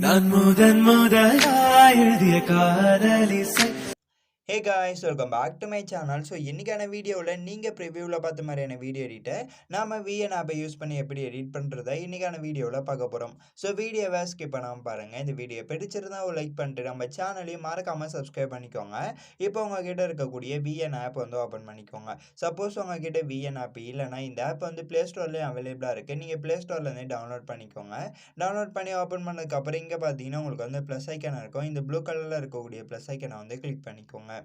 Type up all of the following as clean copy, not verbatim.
நான் முதலாய் எழுதிய காதலிசை. Hey guys, welcome back to my channel. So இன்றைக்கான வீடியோவில் நீங்கள் ப்ரிவியூவில் பார்த்த மாதிரியான வீடியோ எடிட்டை நாம் விஎன் ஆப்பை யூஸ் பண்ணி எப்படி எடிட் பண்ணுறதை இன்றைக்கான வீடியோவில் பார்க்க போகிறோம். ஸோ வீடியோவை ஸ்கிப் பண்ணாமல் பாருங்கள். இந்த வீடியோ பிடிச்சிருந்தா ஒரு லைக் பண்ணிட்டு நம்ம சேனலையும் மறக்காமல் சப்ஸ்கிரைப் பண்ணிக்கோங்க. இப்போ உங்ககிட்ட இருக்கக்கூடிய விஎன் ஆப் வந்து ஓப்பன் பண்ணிக்கோங்க. சப்போஸ் உங்ககிட்ட விஎன் ஆப் இல்லைனா இந்த ஆப் வந்து ப்ளே ஸ்டோர்லேயும் அவைலபிளாக இருக்குது. நீங்கள் ப்ளே ஸ்டோர்லேருந்து டவுன்லோட் பண்ணிக்கோங்க. டவுன்லோட் பண்ணி ஓப்பன் பண்ணதுக்கப்புறம் இங்கே பார்த்தீங்கன்னா உங்களுக்கு வந்து ப்ளஸ் ஐக்கன் இருக்கும். இந்த ப்ளூ கலரில் இருக்கக்கூடிய ப்ளஸ் ஐக்கனை வந்து கிளிக் பண்ணிக்கோங்க.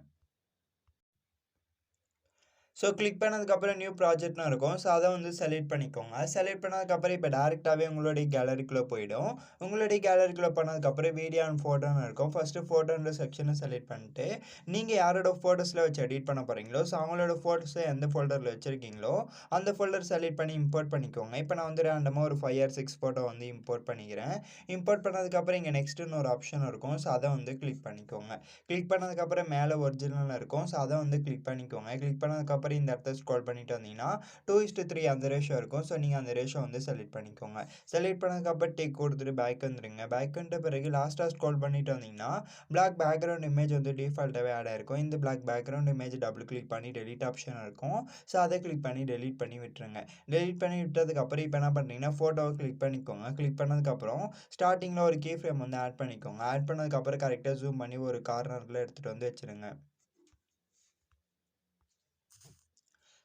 ஸோ கிளிக் பண்ணதுக்கப்புறம் நியூ ப்ராஜெக்ட்னு இருக்கும். ஸோ அதை வந்து செலக்ட் பண்ணிக்கோங்க. செலக்ட் பண்ணதுக்கப்புறம் இப்போ டேரெக்டாகவே உங்களுடைய கேலரிக்குள்ளே போயிடும். உங்களுடைய கேலரிக்குள்ளே போனதுக்கப்புறம் வீடியோ அண்ட் ஃபோட்டோன்னு இருக்கும். ஃபஸ்ட்டு ஃபோட்டோன்ற செக்ஷனை செலக்ட் பண்ணிட்டு நீங்கள் யாரோட ஃபோட்டோஸில் வச்சு எடிட் பண்ண போகிறீங்களோ ஸோ அவங்களோட ஃபோட்டோஸை எந்த ஃபோல்டரில் வச்சுருக்கீங்களோ அந்த ஃபோல்டர் செலக்ட் பண்ணி இம்போர்ட் பண்ணிக்கோங்க. இப்போ நான் வந்து ரேண்டமாக ஒரு 5 or 6 ஃபோட்டோ வந்து இம்போர்ட் பண்ணிக்கிறேன். இம்போர்ட் பண்ணதுக்கப்புறம் இங்கே நெக்ஸ்ட்டுன்னு ஒரு ஆப்ஷன் இருக்கும். ஸோ அதை வந்து கிளிக் பண்ணிக்கோங்க. கிளிக் பண்ணதுக்கப்புறம் மேலே ஒரிஜினல் இருக்கும். ஸோ அதை வந்து கிளிக் பண்ணிக்கோங்க. கிளிக் பண்ணதுக்கப்புறம் இந்த இடத்த ஸ்க்ரோல் பண்ணிட்டு வந்தீங்கன்னா 2:3 அந்த ரேஷியோ இருக்கும். ஸோ நீங்கள் அந்த ரேஷியோ வந்து செலக்ட் பண்ணிக்கோங்க. செலக்ட் பண்ணதுக்கப்புறம் டிக் கொடுத்துட்டு பேக் வந்துடுங்க. பேக் வந்துட்ட பிறகு லாஸ்ட்டாக ஸ்க்ரோல் பண்ணிட்டு வந்தீங்கன்னா பிளாக் பேக்ரவுண்ட் இமேஜ் வந்து டிஃபால்ட்டாகவே ஆட் ஆயிருக்கும். இந்த black background image double click பண்ணி டெலிட் ஆப்ஷன் இருக்கும். ஸோ அதை கிளிக் பண்ணி டெலிட் பண்ணி விட்டுருங்க. டெலிட் பண்ணி விட்டதுக்கப்புறம் இப்போ என்ன பண்ணுறீங்கன்னா ஃபோட்டோவை கிளிக் பண்ணிக்கோங்க. கிளிக் பண்ணதுக்கப்புறம் ஸ்டார்டிங்கில் ஒரு கீ ஃப்ரேம் வந்து ஆட் பண்ணிக்கோங்க. ஆட் பண்ணதுக்கப்புறம் கரெக்டாக ஜூம் பண்ணி ஒரு கார்னரில் எடுத்துகிட்டு வந்து வச்சுருங்க.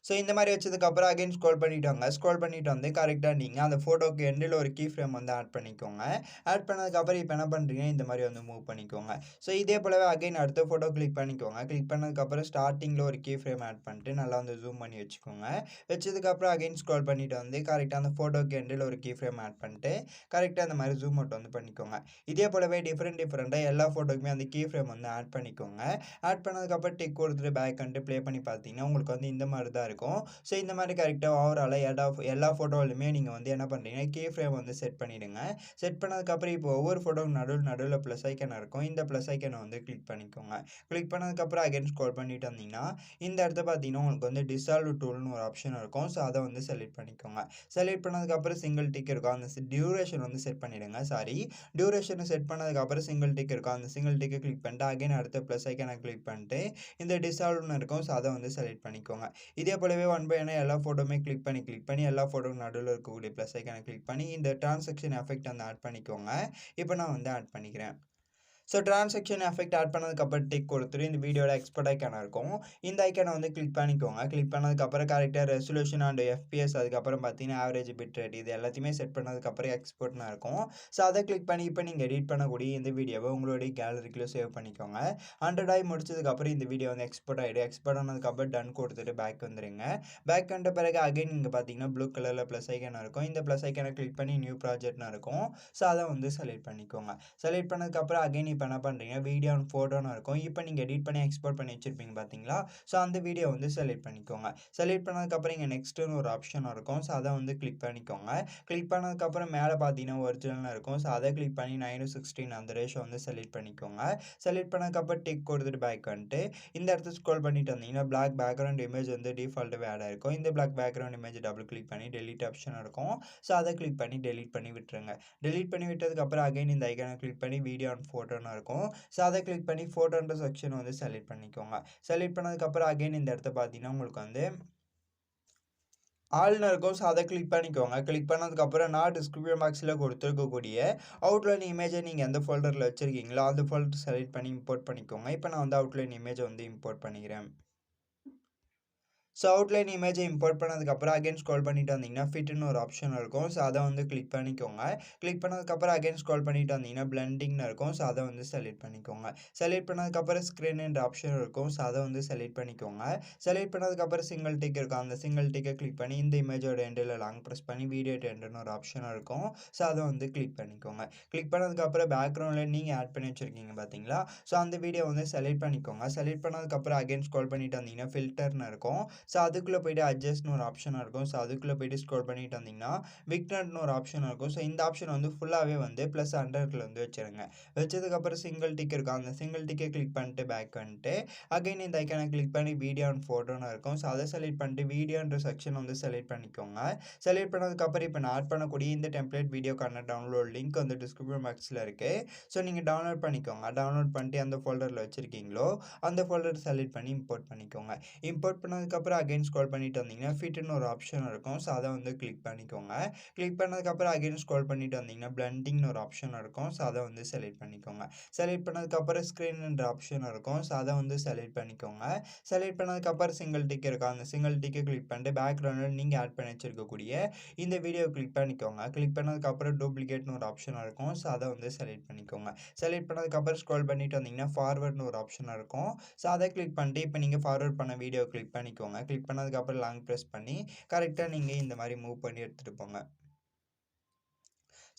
ஸோ இந்த மாதிரி வச்சதுக்கப்புறம் அகைன் ஸ்க்ரோல் பண்ணிட்டு வாங்க. ஸ்க்ரோல் பண்ணிட்டு வந்து கரெக்டாக நீங்கள் அந்த ஃபோட்டோக்கு எண்டில் ஒரு கீ ஃப்ரேம் வந்து ஆட் பண்ணிக்கோங்க. ஆட் பண்ணதுக்கப்புறம் இப்போ என்ன பண்ணுறீங்க, இந்த மாதிரி வந்து மூவ் பண்ணிக்கோங்க. ஸோ இதே போலவே அகைன் அடுத்த ஃபோட்டோ கிளிக் பண்ணிக்கோங்க. கிளிக் பண்ணதுக்கப்புறம் ஸ்டார்டிங்கில் ஒரு கீ ஃப்ரேம் ஆட் பண்ணிட்டு நல்லா வந்து ஜூம் பண்ணி வச்சுக்கோங்க. வச்சதுக்கப்புறம் அகைன் ஸ்க்ரோல் பண்ணிட்டு வந்து கரெக்டாக அந்த ஃபோட்டோக்கு எண்டில் ஒரு கீ ஃப்ரேம் ஆட் பண்ணிட்டு கரெக்டாக அந்த மாதிரி ஜூம் அவுட் வந்து பண்ணிக்கோங்க. இதே போலவே டிஃப்ரெண்ட்டாக எல்லா ஃபோட்டோக்குமே அந்த கீ ஃப்ரேம் வந்து ஆட் பண்ணிக்கோங்க. ஆட் பண்ணதுக்கப்புறம் டிக் கொடுத்துட்டு பேக் வந்துட்டு ப்ளே பண்ணி பார்த்தீங்கன்னா உங்களுக்கு வந்து இந்த மாதிரி தான் இருக்கும். ஸோ இந்த மாதிரி கரெக்டாக ஓவராலாக எல்லா ஃபோட்டோவிலுமே நீங்கள் வந்து என்ன பண்ணுறீங்க, கீ ஃப்ரேம் வந்து செட் பண்ணிவிடுங்க. செட் பண்ணதுக்கப்புறம் இப்போ ஒவ்வொரு ஃபோட்டோக்கு நடுவில் ப்ளஸ் ஐக்கன் இருக்கும். இந்த ப்ளஸ் ஐக்கனை வந்து கிளிக் பண்ணிக்கோங்க. கிளிக் பண்ணதுக்கப்புறம் அகைன் ஸ்க்ரோல் பண்ணிட்டு வந்தீங்கன்னா இந்த இடத்த பார்த்தீங்கன்னா உங்களுக்கு வந்து டிசால்வ் டூல்னு ஒரு ஆப்ஷன் இருக்கும். ஸோ அதை வந்து செலக்ட் பண்ணிக்கோங்க. செலக்ட் பண்ணதுக்கப்புறம் சிங்கிள் டிக் இருக்கும். அந்த டியூரேஷன் வந்து செட் பண்ணிவிடுங்க. டியூரேஷனை செட் பண்ணதுக்கப்புறம் சிங்கிள் டிக் இருக்கும். அந்த சிங்கிள் டிக்கை கிளிக் பண்ணிட்டு அகைன் அடுத்த ப்ளஸ் ஐக்கனை கிளிக் பண்ணிட்டு இந்த டிசால்வ்னு இருக்கும். ஸோ அதை வந்து செலக்ட் பண்ணிக்கோங்க. இதே போலவே ஒன் பை ஒன்னாக எல்லா ஃபோட்டோவுமே கிளிக் பண்ணி எல்லா ஃபோட்டோக்கு நடுவில் இருக்கக்கூடிய ப்ளஸ் ஐக்கனை கிளிக் பண்ணி இந்த டிரான்சாக்ஷன் எஃபெக்ட் வந்து ஆட் பண்ணிக்கோங்க. இப்போ நான் வந்து ஆட் பண்ணிக்கிறேன். ஸோ டிரான்சாக்ஷன் எஃபெக்ட் ஆட் பண்ணதுக்கப்புறம் டிக் கொடுத்துட்டு இந்த வீடியோட எக்ஸ்போர்ட் ஐக்கான இருக்கும். இந்த ஐக்கானை வந்து கிளிக் பண்ணிக்கோங்க. கிளிக் பண்ணதுக்கப்புறம் கரெக்டாக ரெசல்யூஷன் அண்ட் எஃப்பிஎஸ் அதுக்கப்புறம் பார்த்தீங்கன்னா ஆவரேஜ் பிட் ரேட் இது எல்லாத்தையுமே செட் பண்ணதுக்கப்புறம் எக்ஸ்போர்ட்னா இருக்கும். ஸோ அதை கிளிக் பண்ணி இப்போ நீங்கள் எடிட் பண்ணக்கூடிய இந்த வீடியோவை உங்களுடைய கேலரிக்குள்ளே சேவ் பண்ணிக்கோங்க. 100 ஆகி முடிச்சதுக்கப்புறம் இந்த வீடியோ வந்து எக்ஸ்போர்ட் ஆகிடும். எக்ஸ்போர்ட் ஆனதுக்கப்புறம் டன் கொடுத்துட்டு பேக் வந்துடுங்க. பேக் வந்த பிறகு அகைன் இங்கே பார்த்தீங்கன்னா ப்ளூ கலரில் ப்ளஸ் ஐக்கான இருக்கும். இந்த ப்ளஸ் ஐக்கானை கிளிக் பண்ணி நியூ ப்ராஜெக்ட்னு இருக்கும். ஸோ அதை வந்து செலக்ட் பண்ணிக்கோங்க. செலக்ட் பண்ணதுக்கப்புறம் அகைன் இப்போ என்ன பண்ணுறீங்க, வீடியோ அண்ட் ஃபோட்டோன்னு இருக்கும். இப்போ நீங்கள் எடிட் பண்ணி எக்ஸ்போர்ட் பண்ணி வச்சுருப்பீங்க பார்த்தீங்களா, ஸோ அந்த வீடியோ வந்து செலக்ட் பண்ணிக்கோங்க. செலக்ட் பண்ணதுக்கப்புறம் இங்கே நெக்ஸ்ட்டுன்னு ஒரு ஆப்ஷன் இருக்கும். ஸோ அதை வந்து கிளிக் பண்ணிக்கோங்க. கிளிக் பண்ணதுக்கப்புறம் மேலே பார்த்தீங்கன்னா ஒரிஜினல்னு இருக்கும். ஸோ அதை கிளிக் பண்ணி 9:16 அந்த ரேஷியோ வந்து செலக்ட் பண்ணிக்கோங்க. செலக்ட் பண்ணதுக்கப்புறம் டிக் கொடுத்துட்டு பேக் வந்துட்டு இந்த இடத்த ஸ்க்ரோல் பண்ணிட்டு வந்தீங்கன்னா பிளாக் பேக்ரவுண்ட் இமேஜ் வந்து டிஃபால்ட்டாகவே ஆட் ஆயிருக்கும். இந்த black background image double click பண்ணி டெலிட் ஆப்ஷன் இருக்கும். ஸோ அதை கிளிக் பண்ணி டெலிட் பண்ணி விட்டுருங்க. டெலிட் பண்ணி விட்டதுக்கப்புறம் அகைன் இந்த ஐக்கானை கிளிக் பண்ணி வீடியோ அண்ட் ஃபோட்டோன்னு இருக்கும். ஸோ அதை கிளிக் பண்ணி ஃபோட்டோன்ற செக்ஷன் வந்து செலக்ட் பண்ணிக்கோங்க. செலக்ட் பண்ணதுக்கப்புறம் அகைன் இந்த இடத்த பார்த்தீங்கன்னா உங்களுக்கு வந்து ஆல்னு இருக்கும். ஸோ அதை கிளிக் பண்ணிக்கோங்க. கிளிக் பண்ணதுக்கப்புறம் நான் டிஸ்கிரிப்ஷன் பாக்ஸில் கொடுத்துருக்கக்கூடிய அவுட்லைன் இமேஜை நீங்கள் எந்த ஃபோல்டரில் வச்சுருக்கீங்களோ அந்த ஃபோல்டர் செலக்ட் பண்ணி இம்போர்ட் பண்ணிக்கோங்க. இப்போ நான் வந்து அவுட்லைன் இமேஜை வந்து இம்போர்ட் பண்ணிக்கிறேன். ஸோ அவுட்லைன் இமேஜை இம்போர்ட் பண்ணதுக்கப்புறம் அகைன் ஸ்க்ரோல் பண்ணிட்டு வந்தீங்கன்னா ஃபிட்னு ஒரு ஆப்ஷன் இருக்கும். ஸோ அதை வந்து கிளிக் பண்ணிக்கோங்க. கிளிக் பண்ணதுக்கப்புறம் அகைன் ஸ்க்ரோல் பண்ணிட்டு வந்தீங்கன்னா பிளெண்டிங்னு இருக்கும். ஸோ அதை வந்து செலக்ட் பண்ணிக்கோங்க. செலக்ட் பண்ணதுக்கப்புறம் ஸ்க்ரீன்ன்ற ஆப்ஷன் இருக்கும். ஸோ அதை வந்து செலக்ட் பண்ணிக்கோங்க. செலக்ட் பண்ணதுக்கப்புறம் சிங்கிள் டிக் இருக்கும். அந்த சிங்கிள் டிக்கை கிளிக் பண்ணி இந்த இமேஜோட எண்டில் லாங் ப்ரெஸ் பண்ணி வீடியோ எண்டுன்னு ஒரு ஆப்ஷன் இருக்கும். ஸோ அதை வந்து கிளிக் பண்ணிக்கோங்க. கிளிக் பண்ணதுக்கப்புறம் பேக்ரவுண்டில் நீங்கள் ஆட் பண்ணி வச்சுருக்கீங்க பார்த்தீங்களா, ஸோ அந்த வீடியோ வந்து செலக்ட் பண்ணிக்கோங்க. செலக்ட் பண்ணதுக்கப்புறம் அகைன் ஸ்க்ரோல் பண்ணிட்டு வந்தீங்கன்னா ஃபில்டர்னு இருக்கும். ஸோ அதுக்குள்ளே போயிட்டு அட்ஜஸ்ட்னு ஒரு ஆப்ஷனாக இருக்கும். ஸோ அதுக்குள்ளே போயிட்டு ஸ்க்ரோல் பண்ணிட்டு வந்தீங்கன்னா விக்னட்னு ஒரு ஆப்ஷன் இருக்கும். ஸோ இந்த ஆப்ஷன் வந்து ஃபுல்லாகவே வந்து ப்ளஸ் அண்டர்ல வந்து வச்சுருங்க. வச்சதுக்கப்புறம் சிங்கிள் டிக் இருக்கும். அந்த சிங்கிள் டிக்கை கிளிக் பண்ணிட்டு பேக் வந்துட்டு அகைன் இந்த ஐக்கானை கிளிக் பண்ணி வீடியோ அண்ட் ஃபோட்டோன்னு இருக்கும். ஸோ அதை செலக்ட் பண்ணிட்டு வீடியோன்ற செக்ஷன் வந்து செலக்ட் பண்ணிக்கோங்க. செலக்ட் பண்ணதுக்கப்புறம் இப்போ நான் ஆட் பண்ணக்கூடிய இந்த டெம்ப்ளேட் வீடியோக்கான டவுன்லோட் லிங்க் வந்து டிஸ்கிரிப்ஷன் பாக்ஸில் இருக்குது. ஸோ நீங்கள் டவுன்லோட் பண்ணிக்கோங்க. டவுன்லோட் பண்ணிட்டு அந்த ஃபோல்டரில் வச்சுருக்கீங்களோ அந்த ஃபோல்டர் செலக்ட் பண்ணி இம்போர்ட் பண்ணிக்கோங்க. இம்போர்ட் பண்ணதுக்கப்புறம் அகைன் ஸ்க்ரோல் பண்ணிட்டு வந்தீங்கன்னா ஃபிட்னு ஒரு ஆப்ஷன் இருக்கும். ஸோ அதை வந்து கிளிக் பண்ணிக்கோங்க. கிளிக் பண்ணதுக்கப்புறம் அகைன் ஸ்க்ரோல் பண்ணிட்டு வந்தீங்கன்னா பிளண்டிங்னு ஒரு ஆப்ஷன் இருக்கும். ஸோ அதை வந்து செலக்ட் பண்ணிக்கோங்க. செலக்ட் பண்ணதுக்கப்புறம் ஸ்க்ரீன்ன்ற ஆப்ஷன் இருக்கும். ஸோ அதை வந்து செலக்ட் பண்ணிக்கோங்க. செலக்ட் பண்ணதுக்கப்புறம் சிங்கிள் டிக் இருக்கும். அந்த சிங்கிள் டிக்கை கிளிக் பண்ணிட்டு பேக்ரவுண்டில் நீங்கள் ஆட் பண்ணி வச்சிருக்கக்கூடிய இந்த வீடியோ கிளிக் பண்ணிக்கோங்க. கிளிக் பண்ணதுக்கப்புறம் டூப்ளிகேட்னு ஒரு ஆப்ஷன் இருக்கும். ஸோ அதை வந்து செலக்ட் பண்ணிக்கோங்க. செலக்ட் பண்ணதுக்கப்புறம் ஸ்க்ரோல் பண்ணிட்டு வந்தீங்கன்னா ஃபார்வர்ட்னு ஒரு ஆப்ஷன் இருக்கும். ஸோ அதை கிளிக் பண்ணிட்டு இப்போ நீங்கள் ஃபார்வர்ட் பண்ண வீடியோ கிளிக் பண்ணிக்கோங்க. கிளிக் பண்ணதுக்கப்புறம் லாங் ப்ரெஸ் பண்ணி கரெக்டாக நீங்கள் இந்த மாதிரி மூவ் பண்ணி எடுத்துகிட்டு போங்க.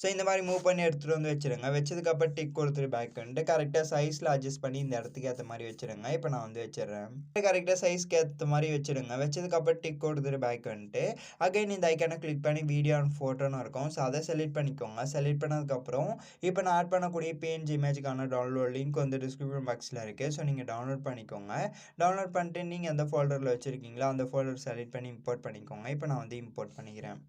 ஸோ இந்த மாதிரி மூவ் பண்ணி எடுத்துகிட்டு வந்து வச்சுருங்க. வச்சதுக்கப்புறம் டிக் கொடுத்துட்டு பேக் வந்துட்டு கரெக்டாக சைஸில் அட்ஜஸ்ட் பண்ணி இந்த இடத்துக்கு ஏற்ற மாதிரி வச்சுருங்க. இப்போ நான் வந்து வச்சிடுறேன். கரெக்டாக சைஸ்க்கு ஏற்ற மாதிரி வச்சுருங்க. வச்சதுக்கப்புறம் டிக் கொடுத்துட்டு பேக் வந்துட்டு அகைன் இந்த ஐக்கானை கிளிக் பண்ணி வீடியோ அண்ட் ஃபோட்டோன்னு இருக்கும். ஸோ அதை செலக்ட் பண்ணிக்கோங்க. செலக்ட் பண்ணதுக்கப்புறம் இப்போ நான் ஆட் பண்ணக்கூடிய பிஎன்ஜி இமேஜுக்கான டவுன்லோட் லிங்க் வந்து டிஸ்கிரிப்ஷன் பாக்ஸில் இருக்குது. ஸோ நீங்கள் டவுன்லோட் பண்ணிக்கோங்க. டவுன்லோட் பண்ணிட்டு நீங்கள் எந்த ஃபோல்டரில் வச்சுருக்கீங்களோ அந்த ஃபோல்டர் செலக்ட் பண்ணி இம்போர்ட் பண்ணிக்கோங்க. இப்போ நான் வந்து இம்போர்ட் பண்ணிக்கிறேன்.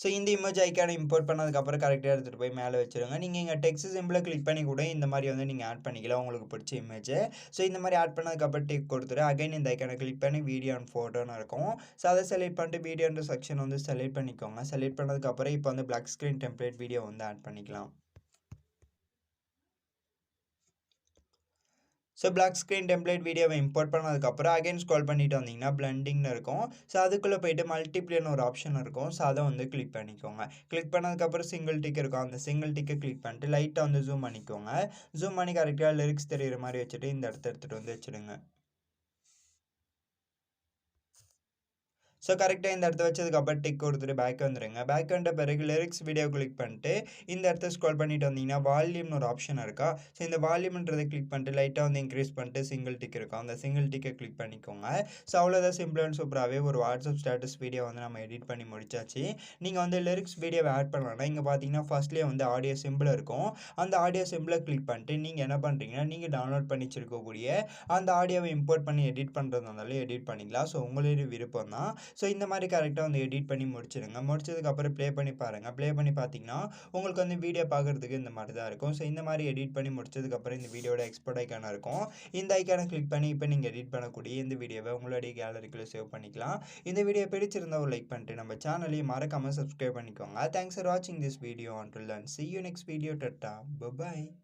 ஸோ இந்த இமேஜ் ஐக்கானை இம்போர்ட் பண்ணதுக்கப்புறம் கரெக்டாக எடுத்துகிட்டு போய் மேலே வச்சுருங்க. நீங்கள் இங்கே டெக்ஸ்ட் சிம்பிளை கிளிக் பண்ணி கூட இந்த மாதிரி வந்து நீங்கள் ஆட் பண்ணிக்கலாம் உங்களுக்கு பிடிச்ச இமேஜை. ஸோ இந்த மாதிரி ஆட் பண்ணதுக்கப்புறம் டிக் கொடுத்துட்டு அகைன் இந்த ஐக்கானை கிளிக் பண்ணி வீடியோ அண்ட் ஃபோட்டோன்னு இருக்கும். ஸோ அதை செலக்ட் பண்ணிட்டு வீடியோன்ற செக்ஷன் வந்து செலக்ட் பண்ணிக்கோங்க. செலக்ட் பண்ணதுக்கப்புறம் இப்போ வந்து பிளாக் ஸ்க்ரீன் டெம்ப்ளேட் வீடியோ வந்து ஆட் பண்ணிக்கலாம். ஸோ பிளாக் ஸ்க்ரீன் டெம்ப்ளேட் வீடியோவை இம்போர்ட் பண்ணதுக்கப்புறம் அகைன் ஸ்க்ரோல் பண்ணிட்டு வந்தீங்கன்னா பிளண்டிங்னு இருக்கும். ஸோ அதுக்குள்ளே போயிட்டு மல்டிப்ளேன்னு ஒரு ஆப்ஷன் இருக்கும். ஸோ அதை வந்து கிளிக் பண்ணிக்கோங்க. கிளிக் பண்ணதுக்கப்புறம் சிங்கிள் டிக் இருக்கும். அந்த சிங்கிள் டிக்கை கிளிக் பண்ணிட்டு லைட்டாக வந்து ஜூம் பண்ணிக்கோங்க. ஜூம் பண்ணி கரெக்டாக லிரிக்ஸ் தெரியுற மாதிரி வச்சுட்டு இந்த இடத்த எடுத்துகிட்டு வந்து வச்சுடுங்க. ஸோ கரெக்டாக இந்த இடத்த வச்சதுக்கப்புறம் டிக் கொடுத்துட்டு பேக் வந்துடுங்க. பேக் வந்த பிறகு லிரிக்ஸ் வீடியோ கிளிக் பண்ணிட்டு இந்த இடத்த ஸ்க்ரோல் பண்ணிட்டு வந்தீங்கன்னா வால்யூம்னு ஒரு ஆப்ஷன் இருக்கா. ஸோ இந்த வால்யூம்ன்றதை கிளிக் பண்ணிட்டு லைட்டாக வந்து இன்க்ரீஸ் பண்ணிட்டு சிங்கிள் டிக் இருக்கும். அந்த சிங்கிள் டிக்கை கிளிக் பண்ணிக்கோங்க. ஸோ அவ்வளோதான் சிம்பிள் அண்ட் சூப்பராகவே ஒரு வாட்ஸ்அப் ஸ்டேட்டஸ் வீடியோ வந்து நம்ம எடிட் பண்ணி முடிச்சாச்சு. நீங்கள் வந்து லிரிக்ஸ் வீடியோவை ஆட் பண்ணலாம்னா இங்கே பார்த்தீங்கன்னா ஃபர்ஸ்ட்லேயே வந்து ஆடியோ சிம்பிள் இருக்கும். அந்த ஆடியோ சிம்பிளை கிளிக் பண்ணிட்டு நீங்கள் என்ன பண்ணுறீங்கன்னா நீங்கள் டவுன்லோட் பண்ணி வச்சிருக்கக்கூடிய அந்த ஆடியோவை இம்போர்ட் பண்ணி எடிட் பண்ணுறதா இருந்தாலும் எடிட் பண்ணிக்கலாம். ஸோ உங்களுடைய விருப்பம் தான். ஸோ இந்த மாதிரி கரெக்டாக வந்து எடிட் பண்ணி முடிச்சிடுங்க. முடிச்சதுக்கப்புறம் ப்ளே பண்ணி பாருங்கள். ப்ளே பண்ணி பார்த்தீங்கன்னா உங்களுக்கு வந்து வீடியோ பார்க்குறதுக்கு இந்த மாதிரி தான் இருக்கும். ஸோ இந்த மாதிரி எடிட் பண்ணி முடிச்சதுக்கப்புறம் இந்த வீடியோட எக்ஸ்போர்ட் ஐக்கான இருக்கும். இந்த ஐக்கானை கிளிக் பண்ணி இப்போ நீங்கள் எடிட் பண்ணக்கூடிய இந்த வீடியோவை உங்களுடைய கேலரிக்குள்ளே சேவ் பண்ணிக்கலாம். இந்த வீடியோ பிடிச்சிருந்தா ஒரு லைக் பண்ணிட்டு நம்ம சேனலையும் மறக்காமல் சப்ஸ்கிரைப் பண்ணிக்கோங்க. தேங்க்ஸ் ஃபார் வாட்சிங் this video. Until then, see you next video. Tata. Bye bye.